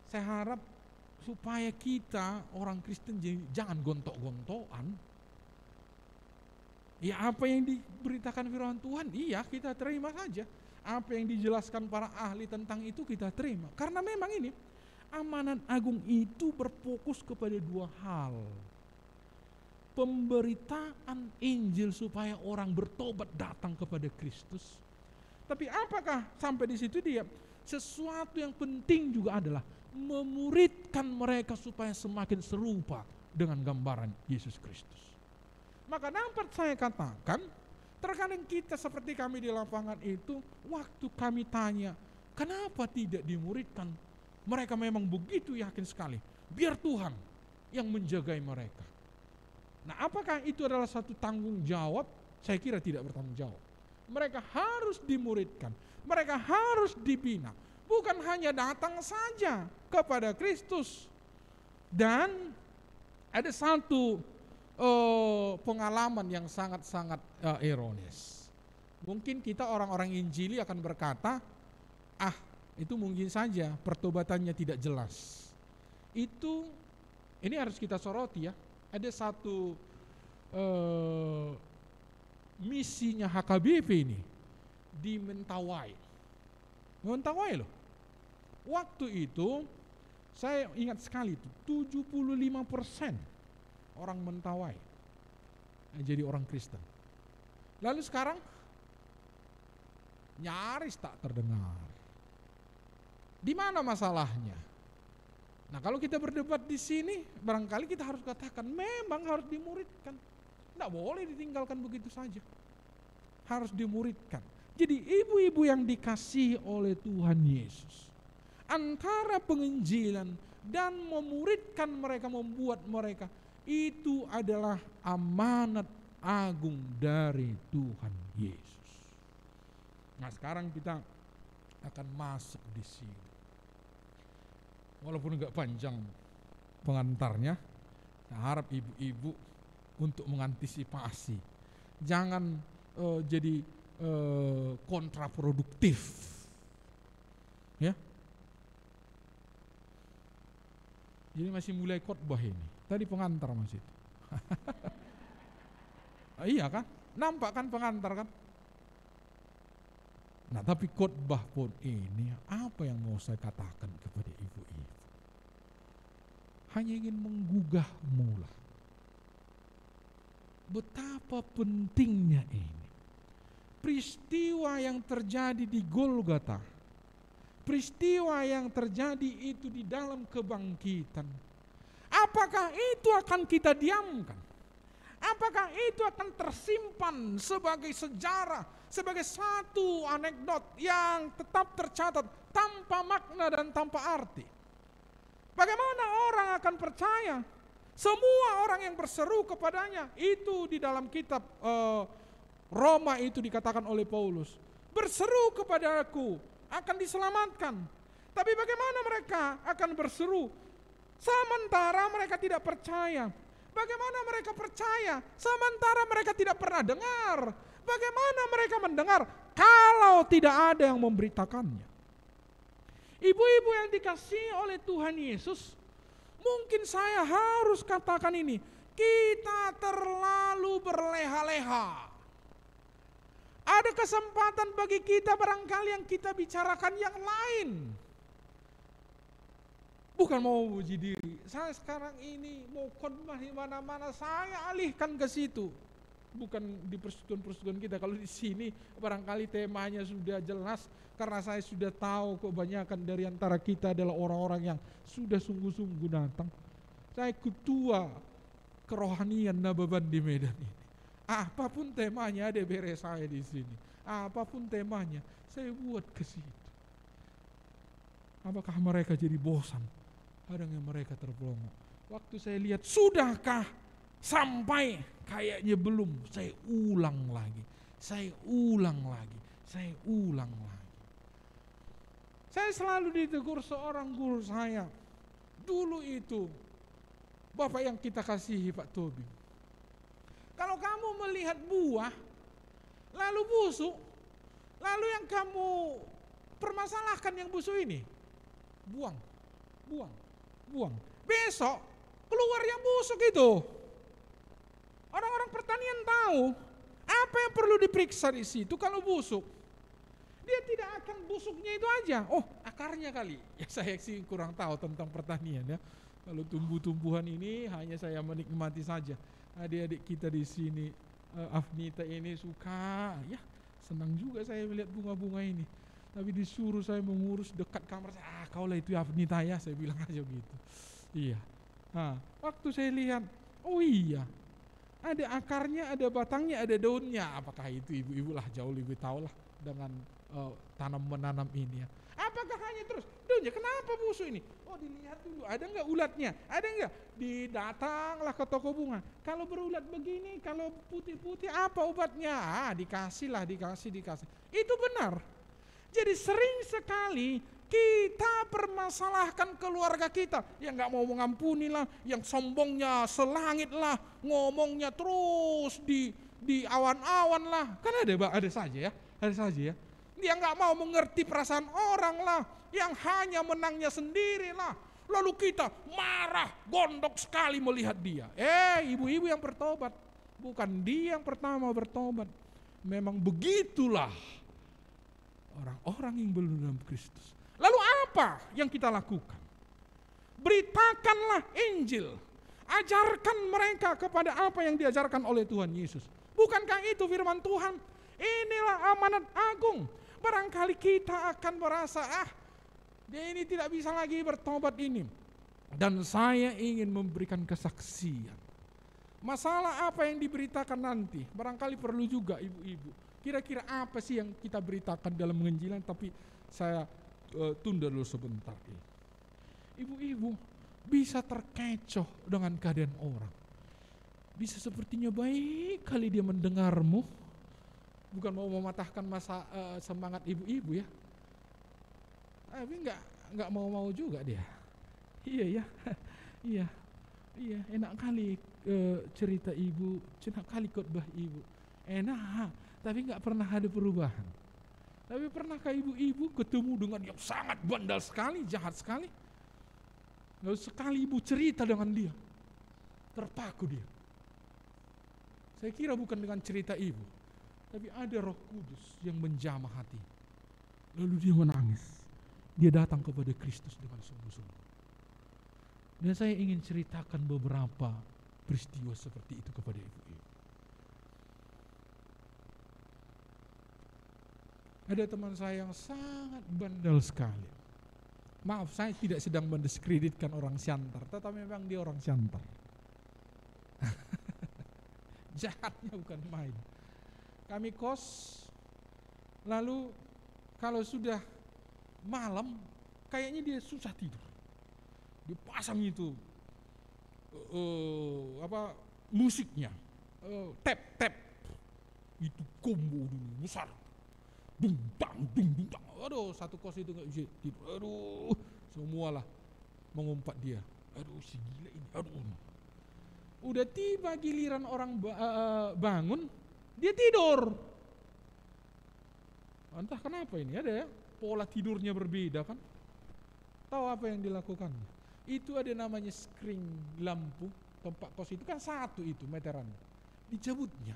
saya harap supaya kita orang Kristen jangan gontok-gontokan. Ya apa yang diberitakan firman Tuhan, iya kita terima saja. Apa yang dijelaskan para ahli tentang itu kita terima. Karena memang ini, amanat agung itu berfokus kepada dua hal. Pemberitaan Injil supaya orang bertobat datang kepada Kristus. Tapi apakah sampai di situ dia? Sesuatu yang penting juga adalah memuridkan mereka supaya semakin serupa dengan gambaran Yesus Kristus. Maka dapat saya katakan, terkadang kita seperti kami di lapangan itu, waktu kami tanya, kenapa tidak dimuridkan? Mereka memang begitu yakin sekali, biar Tuhan yang menjagai mereka. Nah, apakah itu adalah satu tanggung jawab? Saya kira tidak bertanggung jawab. Mereka harus dimuridkan, mereka harus dibina. bukan hanya datang saja kepada Kristus. Dan ada satu pengalaman yang sangat-sangat ironis. Mungkin kita orang-orang Injili akan berkata, itu mungkin saja pertobatannya tidak jelas. Ini harus kita soroti ya. Ada satu misinya HKBP ini di Mentawai. Mentawai loh. Waktu itu saya ingat sekali itu 75% orang Mentawai jadi orang Kristen. Lalu sekarang nyaris tak terdengar. Di mana masalahnya? Nah, kalau kita berdebat di sini, barangkali kita harus katakan memang harus dimuridkan. Tidak boleh ditinggalkan begitu saja. Harus dimuridkan. Jadi ibu-ibu yang dikasihi oleh Tuhan Yesus, antara penginjilan dan memuridkan mereka, membuat mereka, itu adalah amanat agung dari Tuhan Yesus. Nah, sekarang kita akan masuk di sini. Walaupun agak panjang pengantarnya, saya harap ibu-ibu untuk mengantisipasi. Jangan jadi kontraproduktif. Ya. Jadi masih mulai khotbah ini. Tadi pengantar masih itu. Iya kan? Nampak kan pengantar kan? Nah, tapi khotbah pun ini, apa yang mau saya katakan kepada ibu-ibu? Hanya ingin menggugah mula. Betapa pentingnya ini. Peristiwa yang terjadi di Golgota, peristiwa yang terjadi itu di dalam kebangkitan, apakah itu akan kita diamkan? Apakah itu akan tersimpan sebagai sejarah, sebagai satu anekdot yang tetap tercatat tanpa makna dan tanpa arti? Bagaimana orang akan percaya? Semua orang yang berseru kepadanya, itu di dalam kitab Roma itu dikatakan oleh Paulus, berseru kepadaku akan diselamatkan. Tapi bagaimana mereka akan berseru sementara mereka tidak percaya? Bagaimana mereka percaya sementara mereka tidak pernah dengar? Bagaimana mereka mendengar kalau tidak ada yang memberitakannya? Ibu-ibu yang dikasihi oleh Tuhan Yesus, mungkin saya harus katakan ini, kita terlalu berleha-leha. Ada kesempatan bagi kita barangkali yang kita bicarakan yang lain. Bukan mau uji diri. Saya sekarang ini mau khotbah di mana-mana, saya alihkan ke situ. Bukan di persekutuan-persekutuan kita. Kalau di sini barangkali temanya sudah jelas, karena saya sudah tahu kebanyakan dari antara kita adalah orang-orang yang sudah sungguh-sungguh datang. Saya ketua kerohanian Nababan di Medan ini. Apapun temanya ada beres saya di sini. Apapun temanya saya buat ke situ. Apakah mereka jadi bosan? Kadang mereka terpelongo. Waktu saya lihat, sudahkah sampai? Kayaknya belum. Saya ulang lagi. Saya ulang lagi. Saya ulang lagi. Saya selalu ditegur seorang guru saya. Dulu itu, Bapak yang kita kasihi Pak Tobi. Kalau kamu melihat buah, lalu busuk, lalu yang kamu permasalahkan yang busuk ini, buang. Besok keluar yang busuk itu. Orang-orang pertanian tahu apa yang perlu diperiksa di situ kalau busuk. Dia tidak akan busuknya itu aja. Oh, akarnya kali. Ya saya sih kurang tahu tentang pertanian ya. Kalau tumbuh-tumbuhan ini hanya saya menikmati saja. Adik-adik kita di sini, Afnita ini suka, ya senang juga saya melihat bunga-bunga ini. Tapi disuruh saya mengurus dekat kamar saya, kaulah itu Afnita ya, saya bilang aja gitu. Iya. Nah, waktu saya lihat, oh iya, ada akarnya, ada batangnya, ada daunnya. Apakah itu ibu-ibu lah jauh lebih tahu lah dengan tanam-menanam ini ya. Apakah hanya terus daunnya? Kenapa busuk ini? Oh, dilihat dulu, ada enggak ulatnya? Ada enggak? Didatanglah ke toko bunga. Kalau berulat begini, kalau putih-putih apa obatnya? Dikasih. Itu benar. Jadi sering sekali kita permasalahkan keluarga kita, yang nggak mau mengampuni lah, yang sombongnya selangit lah, ngomongnya terus di awan-awan lah, kan ada saja ya. Dia nggak mau mengerti perasaan orang lah, yang hanya menangnya sendiri lah. Lalu kita marah, gondok sekali melihat dia. Ibu-ibu yang bertobat, bukan dia yang pertama bertobat. Memang begitulah orang-orang yang belum dalam Kristus. Lalu apa yang kita lakukan? Beritakanlah Injil. Ajarkan mereka kepada apa yang diajarkan oleh Tuhan Yesus. Bukankah itu firman Tuhan? Inilah amanat agung. Barangkali kita akan merasa, dia ini tidak bisa lagi bertobat ini. Dan saya ingin memberikan kesaksian. Masalah apa yang diberitakan nanti? Barangkali perlu juga ibu-ibu. Kira-kira apa sih yang kita beritakan dalam penginjilan, tapi saya tunda dulu sebentar. Ibu-ibu bisa terkecoh dengan keadaan orang. Bisa sepertinya baik kali dia mendengarmu. Bukan mau mematahkan semangat ibu-ibu ya. Tapi enggak mau juga dia. Iya, enak kali cerita ibu, enak kali khotbah ibu. Enak, tapi enggak pernah ada perubahan. Tapi pernahkah ibu-ibu ketemu dengan yang sangat bandal sekali, jahat sekali? Lalu sekali ibu cerita dengan dia, terpaku dia. Saya kira bukan dengan cerita ibu, tapi ada Roh Kudus yang menjamah hati. Lalu dia menangis. Dia datang kepada Kristus dengan sungguh-sungguh. Dan saya ingin ceritakan beberapa peristiwa seperti itu kepada ibu-ibu. Ada teman saya yang sangat bandel sekali. Maaf, saya tidak sedang mendiskreditkan orang Siantar, tetapi memang dia orang Siantar. Jahatnya bukan main. Kami kos, lalu kalau sudah malam, kayaknya dia susah tidur. Dia pasang itu musiknya, tap, itu combo dulu besar. Dung dang. Aduh, satu kos itu nggak bisa tidur. Aduh, semualah mengumpat dia. Aduh, si gila ini. Aduh. Udah tiba giliran orang bangun, dia tidur. Entah kenapa ini ada ya, pola tidurnya berbeda kan. Tahu apa yang dilakukannya? Itu ada namanya skring lampu tempat kos itu kan satu itu meterannya. Dicabutnya.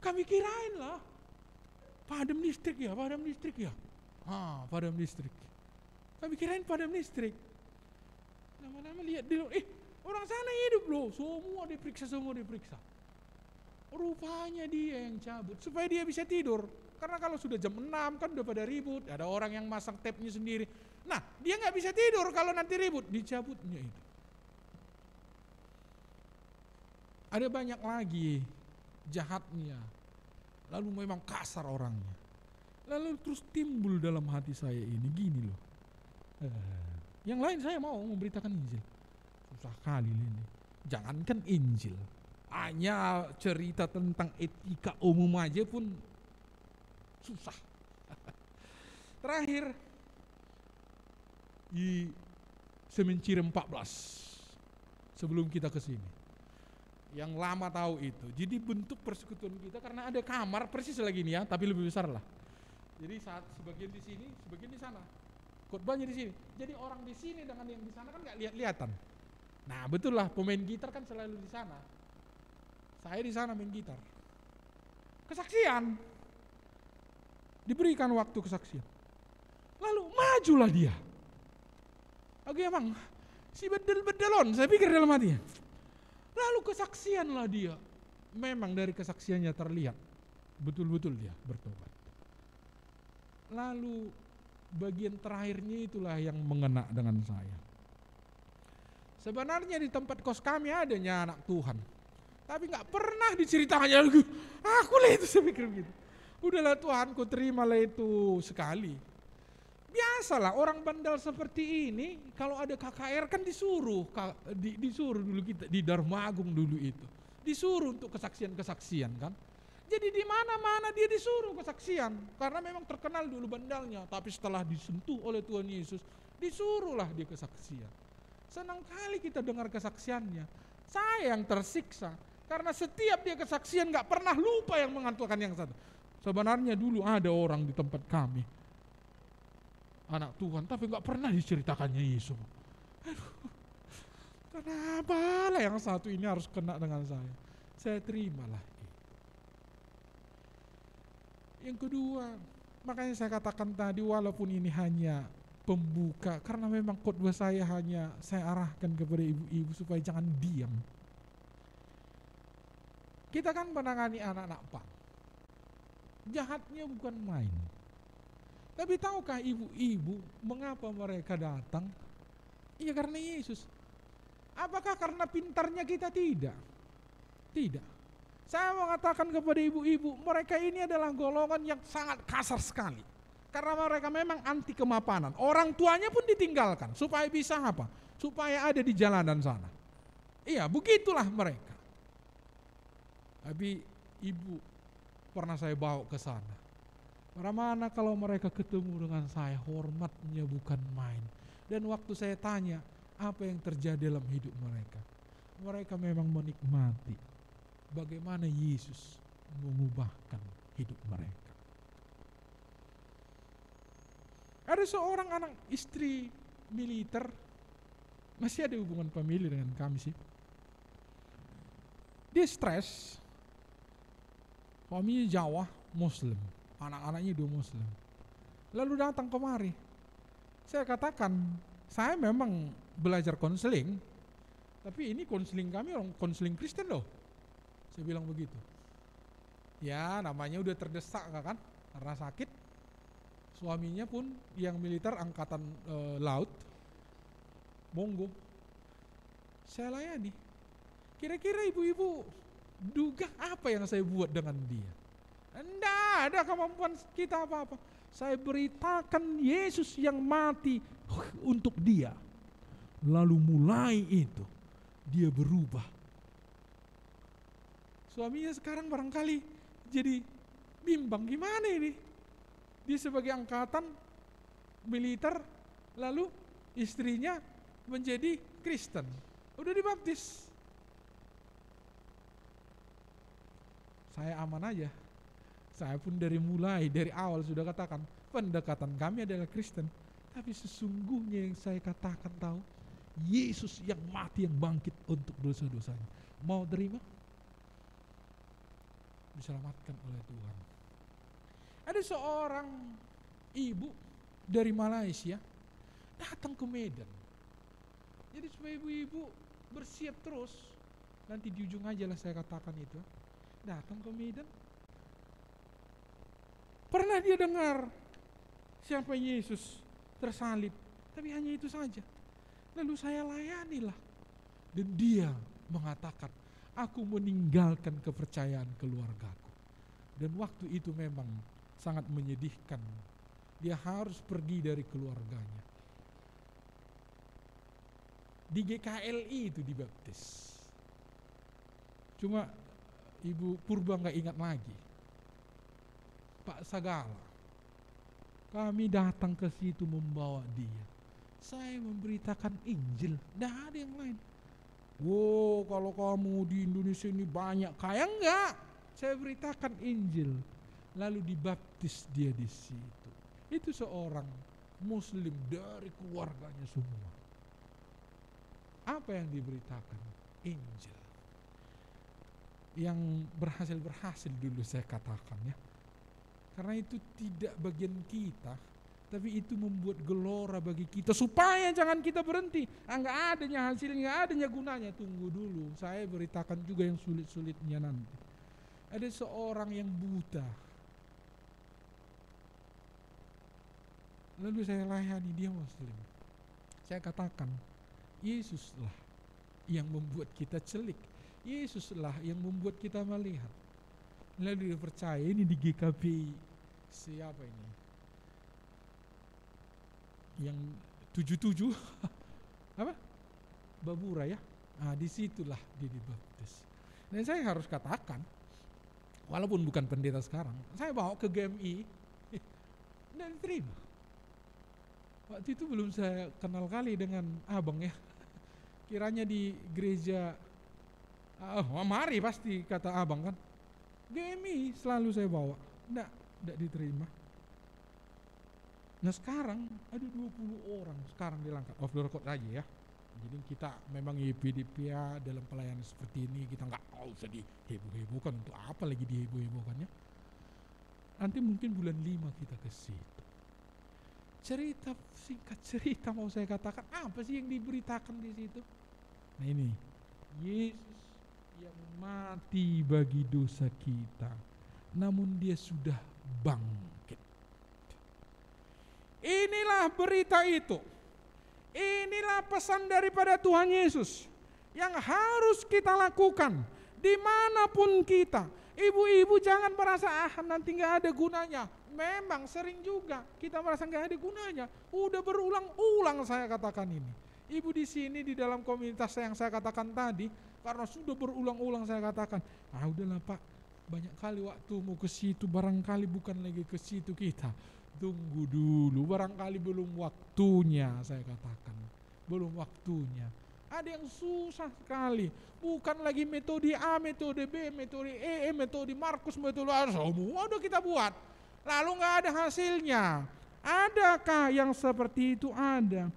Kami kirain lah padam listrik ya. Padam listrik. Kami kirain padam listrik. Lama-lama lihat dulu, orang sana hidup loh. Semua diperiksa. Rupanya dia yang cabut supaya dia bisa tidur. Karena kalau sudah jam 6 kan udah pada ribut. Ada orang yang masang tapnya sendiri. Nah, dia gak bisa tidur kalau nanti ribut. Dicabutnya itu. Ada banyak lagi jahatnya. Lalu memang kasar orangnya. Lalu terus timbul dalam hati saya ini gini loh. Yang lain saya mau memberitakan Injil. Susah kali ini. Jangankan Injil, hanya cerita tentang etika umum aja pun susah. Terakhir di Semencir 14 sebelum kita ke sini. Yang lama tahu itu. Jadi bentuk persekutuan kita karena ada kamar persis lagi nih ya, tapi lebih besar lah. Jadi saat sebagian di sini, sebagian di sana. Khotbahnya di sini. Jadi orang di sini dengan yang di sana kan nggak lihat-lihatan. Nah betul lah, pemain gitar kan selalu di sana. Saya di sana main gitar. Kesaksian. Diberikan waktu kesaksian. Lalu majulah dia. Oke emang si bedel-bedelon, saya pikir dalam hatinya. Lalu kesaksianlah dia. Memang dari kesaksiannya terlihat betul-betul dia bertobat. Lalu bagian terakhirnya itulah yang mengena dengan saya. Sebenarnya di tempat kos kami adanya anak Tuhan, tapi gak pernah diceritakannya. Aku lah itu, saya pikir begitu. Udahlah Tuhan, ku terimalah itu sekali. Biasalah orang bandel seperti ini, kalau ada KKR kan disuruh disuruh dulu kita di Dharma Agung dulu itu. Disuruh untuk kesaksian-kesaksian kan. Jadi di mana-mana dia disuruh kesaksian, karena memang terkenal dulu bandalnya, tapi setelah disentuh oleh Tuhan Yesus, disuruhlah dia kesaksian. Senang kali kita dengar kesaksiannya. Saya yang tersiksa, karena setiap dia kesaksian gak pernah lupa yang mengantarkan yang satu. Sebenarnya dulu ada orang di tempat kami, anak Tuhan, tapi gak pernah diceritakannya Yesus. Aduh, kenapa lah yang satu ini harus kena dengan saya? Saya terimalah. Yang kedua, makanya saya katakan tadi, walaupun ini hanya pembuka, karena memang khotbah saya hanya saya arahkan kepada ibu-ibu supaya jangan diam. Kita kan menangani anak-anak pang, jahatnya bukan main. Tapi tahukah ibu-ibu mengapa mereka datang? Iya, karena Yesus. Apakah karena pintarnya kita? Tidak. Tidak. Saya mengatakan kepada ibu-ibu, mereka ini adalah golongan yang sangat kasar sekali. Karena mereka memang anti kemapanan. Orang tuanya pun ditinggalkan. Supaya bisa apa? Supaya ada di jalanan sana. Iya, begitulah mereka. Tapi ibu pernah saya bawa ke sana. Bagaimana kalau mereka ketemu dengan saya, hormatnya bukan main. Dan waktu saya tanya, apa yang terjadi dalam hidup mereka? Mereka memang menikmati bagaimana Yesus mengubahkan hidup mereka. Ada seorang anak istri militer, masih ada hubungan famili dengan kami sih. Dia stres, suaminya Jawa, Muslim, anak-anaknya 2 Muslim. Lalu datang kemari. Saya katakan, saya memang belajar konseling, tapi ini konseling kami orang konseling Kristen loh. Saya bilang begitu. Ya, namanya udah terdesak kan, karena sakit. Suaminya pun yang militer angkatan laut. Monggo. Saya layani. Kira-kira ibu-ibu duga apa yang saya buat dengan dia? Enggak ada kemampuan kita apa-apa. Saya beritakan Yesus yang mati untuk dia. Lalu mulai itu dia berubah. Suaminya sekarang barangkali jadi bimbang, gimana ini? Dia sebagai angkatan militer, lalu istrinya menjadi Kristen. Udah dibaptis. Saya aman aja. Saya pun dari awal sudah katakan, pendekatan kami adalah Kristen. Tapi sesungguhnya yang saya katakan tahu, Yesus yang mati, yang bangkit untuk dosa-dosanya. Mau terima? Diselamatkan oleh Tuhan. Ada seorang ibu dari Malaysia datang ke Medan. Jadi supaya ibu-ibu bersiap terus, nanti di ujung aja lah saya katakan itu. Datang ke Medan. Pernah dia dengar siapa Yesus tersalib, tapi hanya itu saja. Lalu saya layanilah. Dan dia mengatakan, aku meninggalkan kepercayaan keluargaku. Dan waktu itu memang sangat menyedihkan. Dia harus pergi dari keluarganya. Di GKLI itu dibaptis. Cuma Ibu Purba gak ingat lagi. Pak Sagala, kami datang ke situ membawa dia. Saya memberitakan Injil, tidak ada yang lain. Wow, kalau kamu di Indonesia ini banyak kaya, enggak. Saya beritakan Injil. Lalu dibaptis dia di situ. Itu seorang Muslim dari keluarganya semua. Apa yang diberitakan? Injil. Yang berhasil dulu saya katakan ya. Karena itu tidak bagian kita, tapi itu membuat gelora bagi kita supaya jangan kita berhenti. Enggak adanya hasilnya, enggak adanya gunanya. Tunggu dulu, saya beritakan juga yang sulit-sulitnya nanti. Ada seorang yang buta. Lalu saya layani dia Muslim. Saya katakan, Yesuslah yang membuat kita celik. Yesuslah yang membuat kita melihat. Lalu dia percaya, ini di GKP siapa ini? Yang 77 apa? Babura ya. Disitulah dia dibaptis. Dan saya harus katakan, Walaupun bukan pendeta sekarang, saya bawa ke GMI, tidak diterima. Waktu itu belum saya kenal kali dengan abang ya. Kiranya di gereja, mari pasti kata abang kan. GMI selalu saya bawa, tidak diterima. Nah sekarang ada 20 orang sekarang dilangkat off the record aja ya. Jadi kita memang IPDP ya, dalam pelayanan seperti ini kita nggak usah diheboh-hebohkan, untuk apa lagi diheboh-hebohkannya. Nanti mungkin bulan 5 kita ke situ. Singkat cerita mau saya katakan, apa sih yang diberitakan di situ? Nah ini, Yesus yang mati bagi dosa kita, namun dia sudah bangkit. Inilah berita itu. Inilah pesan daripada Tuhan Yesus yang harus kita lakukan dimanapun kita. Ibu-ibu jangan merasa nanti gak ada gunanya. Memang sering juga kita merasa gak ada gunanya. Udah berulang-ulang saya katakan ini. Ibu di sini di dalam komunitas yang saya katakan tadi, karena sudah berulang-ulang saya katakan, udahlah Pak, banyak kali waktu mau ke situ, barangkali bukan lagi ke situ kita. Tunggu dulu, barangkali belum waktunya, saya katakan. Belum waktunya. Ada yang susah sekali. Bukan lagi metode A, metode B, metode E, metode Markus, metode A. Semua udah kita buat. Lalu gak ada hasilnya. Adakah yang seperti itu? Ada.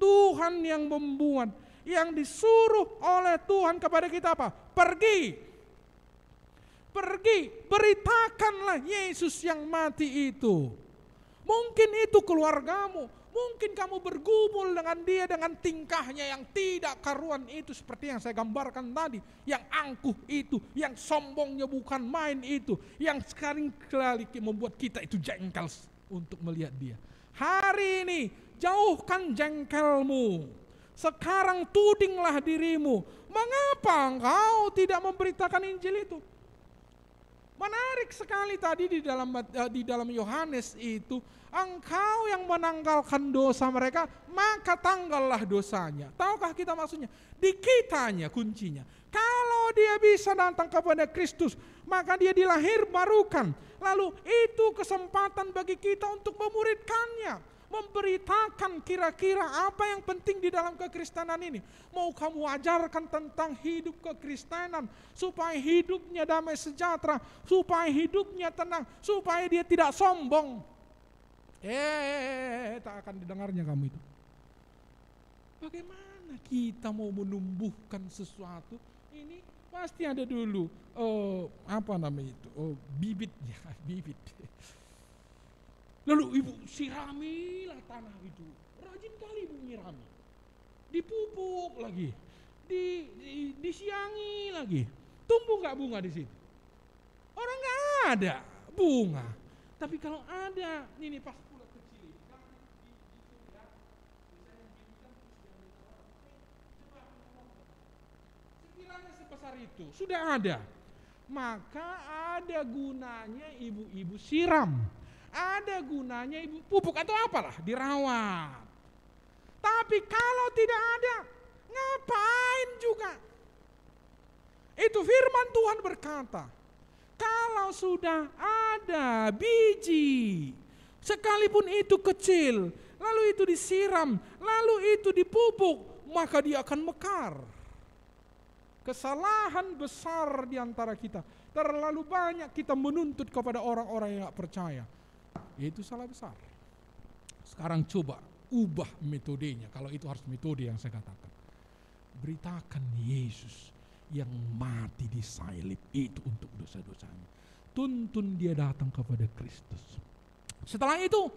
Tuhan yang membuat. Yang disuruh oleh Tuhan kepada kita apa? Pergi. Beritakanlah Yesus yang mati itu. Mungkin itu keluargamu, mungkin kamu bergumul dengan dia dengan tingkahnya yang tidak karuan itu, seperti yang saya gambarkan tadi, yang angkuh itu, yang sombongnya bukan main itu, yang sekarang kali membuat kita itu jengkel untuk melihat dia. Hari ini jauhkan jengkelmu, sekarang tudinglah dirimu. Mengapa engkau tidak memberitakan Injil itu? Menarik sekali tadi di dalam Yohanes itu, engkau yang menanggalkan dosa mereka, maka tanggallah dosanya. Tahukah kita maksudnya? Di kitanya kuncinya. Kalau dia bisa datang kepada Kristus, maka dia dilahir barukan. Lalu itu kesempatan bagi kita untuk memuridkannya. Memberitakan kira-kira apa yang penting di dalam kekristenan ini. Mau kamu ajarkan tentang hidup kekristenan, supaya hidupnya damai sejahtera, supaya hidupnya tenang, supaya dia tidak sombong. Tak akan didengarnya kamu itu. Bagaimana kita mau menumbuhkan sesuatu? Ini pasti ada dulu bibitnya, bibit. Lalu ibu siramilah tanah itu. Rajin kali ibu nyirami. Dipupuk lagi. Disiangi lagi. Tumbuh gak bunga di situ? Orang gak ada bunga. Tapi kalau ada, ini pas pula kecil. Sekiranya sebesar itu, sudah ada. Maka ada gunanya ibu-ibu siram. Ada gunanya ibu pupuk atau apalah, dirawat. Tapi kalau tidak ada, ngapain juga? Itu firman Tuhan berkata, kalau sudah ada biji, sekalipun itu kecil, lalu itu disiram, lalu itu dipupuk, maka dia akan mekar. Kesalahan besar di antara kita, terlalu banyak kita menuntut kepada orang-orang yang gak percaya. Itu salah besar. Sekarang coba ubah metodenya, kalau itu harus metode yang saya katakan. Beritakan Yesus yang mati di salib itu untuk dosa-dosanya. Tuntun dia datang kepada Kristus. Setelah itu,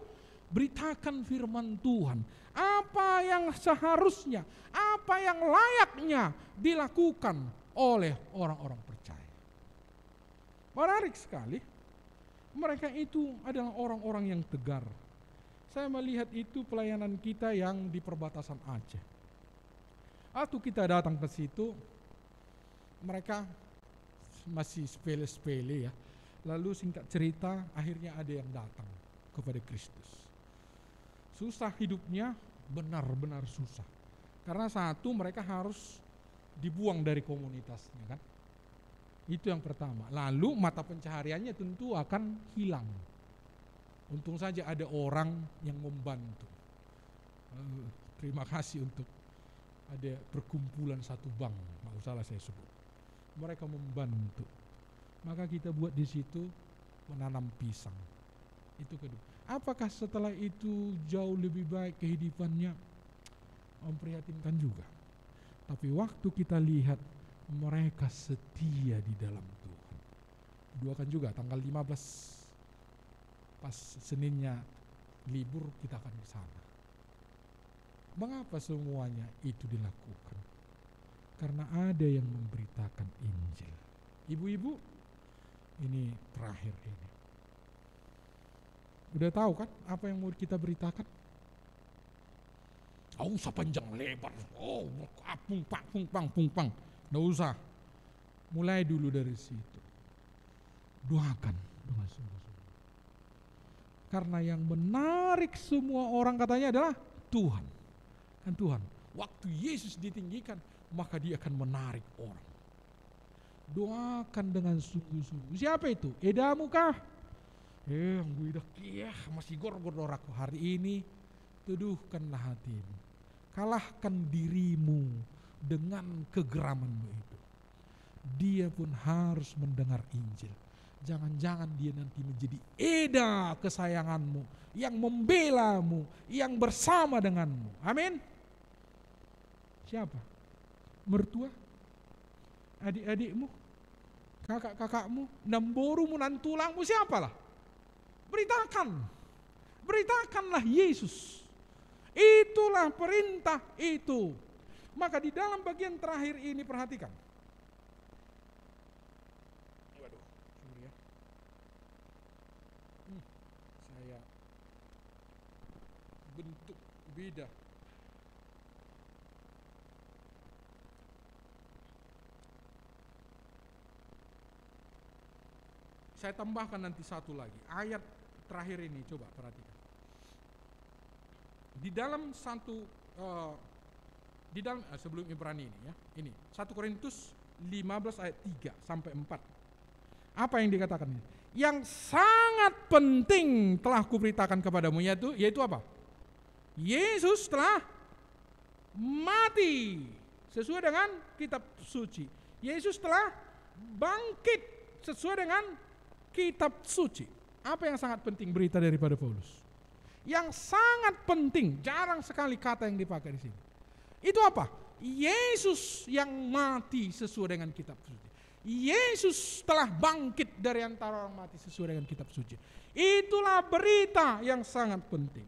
beritakan firman Tuhan. Apa yang seharusnya, apa yang layaknya dilakukan oleh orang-orang percaya. Menarik sekali. Mereka itu adalah orang-orang yang tegar. Saya melihat itu pelayanan kita yang di perbatasan Aceh. Waktu kita datang ke situ, mereka masih sepele-sepele ya. Lalu singkat cerita, akhirnya ada yang datang kepada Kristus. Susah hidupnya, benar-benar susah. Karena satu, mereka harus dibuang dari komunitasnya kan. Itu yang pertama. Lalu mata pencahariannya tentu akan hilang. Untung saja ada orang yang membantu. Terima kasih untuk ada perkumpulan satu bank, nggak usah lah saya sebut. Mereka membantu. Maka kita buat di situ menanam pisang. Itu kedua. Apakah setelah itu jauh lebih baik kehidupannya? Memprihatinkan juga. Tapi waktu kita lihat mereka setia di dalam Tuhan. Doakan juga tanggal 15 pas Seninnya libur kita akan ke sana. Mengapa semuanya itu dilakukan? Karena ada yang memberitakan Injil. Ibu-ibu, ini terakhir ini. Udah tahu kan apa yang mau kita beritakan? Oh, usah panjang lebar. Oh, pung-pang. Nggak usah. Mulai dulu dari situ. Doakan dengan sungguh-sungguh. Karena yang menarik semua orang katanya adalah Tuhan. Kan Tuhan. Waktu Yesus ditinggikan, maka dia akan menarik orang. Doakan dengan sungguh-sungguh. Siapa itu? Edamu kah? Gue dah masih gor-gor-aku hari ini. Teduhkanlah hatimu. Kalahkan dirimu dengan kegeramanmu itu. Dia pun harus mendengar Injil. Jangan-jangan dia nanti menjadi Eda kesayanganmu, yang membelamu, yang bersama denganmu. Amin. Siapa? Mertua? Adik-adikmu? Kakak-kakakmu? Namborumu, nantulangmu, siapalah? Beritakanlah Yesus. Itulah perintah itu. Maka di dalam bagian terakhir ini perhatikan. Waduh, sorry ya. Saya bentuk beda. Saya tambahkan nanti satu lagi. Ayat terakhir ini coba perhatikan. Di dalam sebelum Ibrani ini ya. Ini 1 Korintus 15 ayat 3 sampai 4. Apa yang dikatakan ini? Yang sangat penting telah kuberitakan kepadamu yaitu apa? Yesus telah mati sesuai dengan kitab suci. Yesus telah bangkit sesuai dengan kitab suci. Apa yang sangat penting berita daripada Paulus? Yang sangat penting, jarang sekali kata yang dipakai di sini. Itu apa? Yesus yang mati sesuai dengan kitab suci. Yesus telah bangkit dari antara orang mati sesuai dengan kitab suci. Itulah berita yang sangat penting.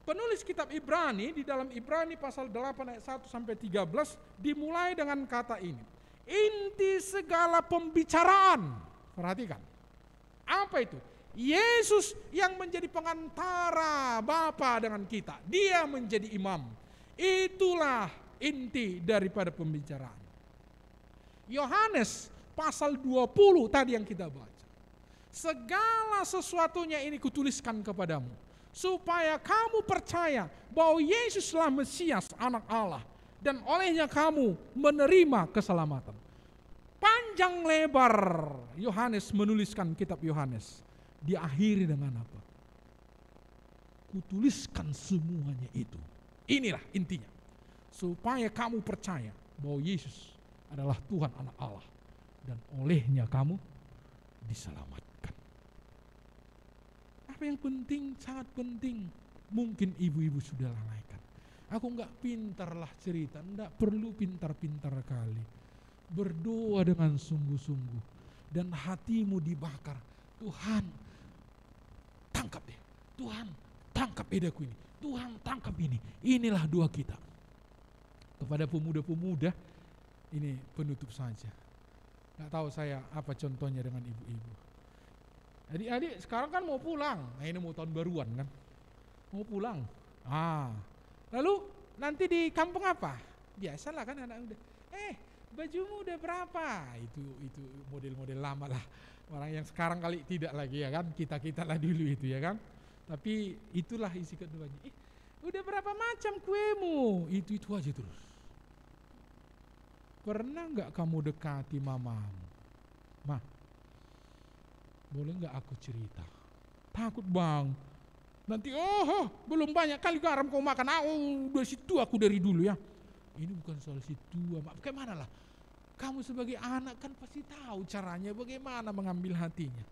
Penulis kitab Ibrani di dalam Ibrani pasal 8 ayat 1 sampai 13 dimulai dengan kata ini. Inti segala pembicaraan. Perhatikan. Apa itu? Yesus yang menjadi pengantara Bapa dengan kita. Dia menjadi imam. Itulah inti daripada pembicaraan. Yohanes pasal 20 tadi yang kita baca. Segala sesuatunya ini kutuliskan kepadamu, supaya kamu percaya bahwa Yesuslah Mesias, anak Allah, dan olehnya kamu menerima keselamatan. Panjang lebar Yohanes menuliskan kitab Yohanes. Diakhiri dengan apa? Kutuliskan semuanya itu. Inilah intinya. Supaya kamu percaya bahwa Yesus adalah Tuhan anak Allah. Dan olehnya kamu diselamatkan. Apa yang penting, sangat penting. Mungkin ibu-ibu sudah lalaikan. Aku enggak pintar lah cerita. Enggak perlu pintar-pintar kali. Berdoa dengan sungguh-sungguh. Dan hatimu dibakar. Tuhan, tangkap dia. Tuhan, tangkap edaku ini. Tuhan, tangkap ini. Inilah doa kita. Kepada pemuda-pemuda, ini penutup saja. Nggak tahu saya apa contohnya dengan ibu-ibu. Adik-adik sekarang kan mau pulang. Nah ini mau tahun baruan kan. Mau pulang. Lalu nanti di kampung apa? Biasalah kan anak muda. Bajumu udah berapa? Itu model-model lama lah. Orang yang sekarang kali tidak lagi ya kan. Kita lah dulu itu ya kan. Tapi itulah isi keduanya. Udah berapa macam kuemu? Itu aja terus. Pernah nggak kamu dekati mamamu? Ma, boleh nggak aku cerita? Takut bang. Nanti belum banyak kali garam kau makan. Udah situ aku dari dulu ya. Ini bukan soal situ, mak. Bagaimana lah? Kamu sebagai anak kan pasti tahu caranya bagaimana mengambil hatinya.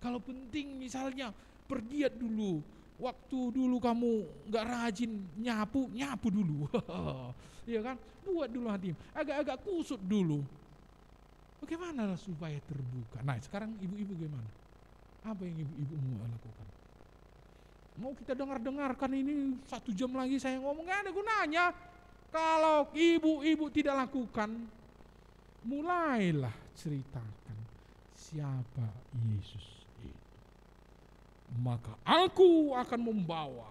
Kalau penting misalnya pergiat dulu. Waktu dulu kamu nggak rajin nyapu dulu. Iya kan? Buat dulu hatimu. Agak-agak kusut dulu. Bagaimana supaya terbuka? Nah sekarang ibu-ibu gimana? Apa yang ibu-ibu mau lakukan? Mau kita dengarkan ini 1 jam lagi saya ngomong, gak ada gunanya. Kalau ibu-ibu tidak lakukan, mulailah ceritakan siapa Yesus itu. Maka aku akan membawa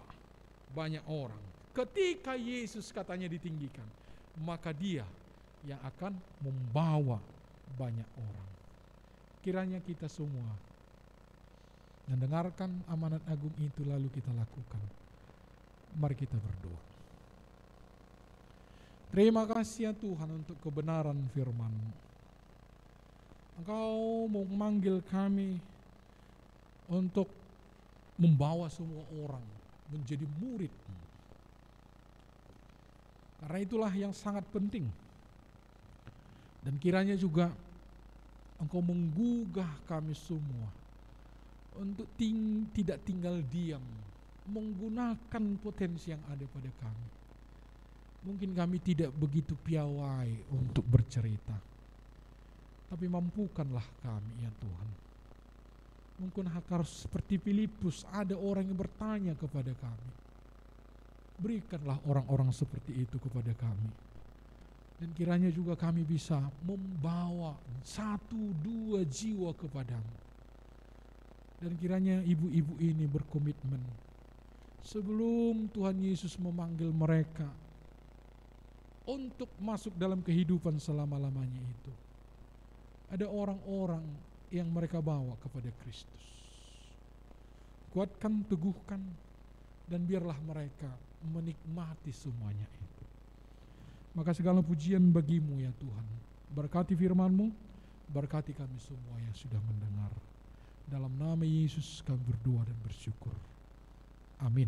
banyak orang. Ketika Yesus katanya ditinggikan, maka dia yang akan membawa banyak orang. Kiranya kita semua mendengarkan amanat agung itu lalu kita lakukan. Mari kita berdoa. Terima kasih ya Tuhan untuk kebenaran firman-Mu. Engkau memanggil kami untuk membawa semua orang menjadi murid-Mu. Karena itulah yang sangat penting. Dan kiranya juga Engkau menggugah kami semua untuk tidak tinggal diam, menggunakan potensi yang ada pada kami. Mungkin kami tidak begitu piawai untuk bercerita, tapi mampukanlah kami ya Tuhan. Mungkin harus seperti Filipus, ada orang yang bertanya kepada kami. Berikanlah orang-orang seperti itu kepada kami. Dan kiranya juga kami bisa membawa 1-2 jiwa kepadamu. Dan kiranya ibu-ibu ini berkomitmen sebelum Tuhan Yesus memanggil mereka untuk masuk dalam kehidupan selama-lamanya itu, ada orang-orang yang mereka bawa kepada Kristus. Kuatkan, teguhkan, dan biarlah mereka menikmati semuanya itu. Maka segala pujian bagimu ya Tuhan. Berkati firman-Mu, berkati kami semua yang sudah mendengar. Dalam nama Yesus kami berdoa dan bersyukur. Amin.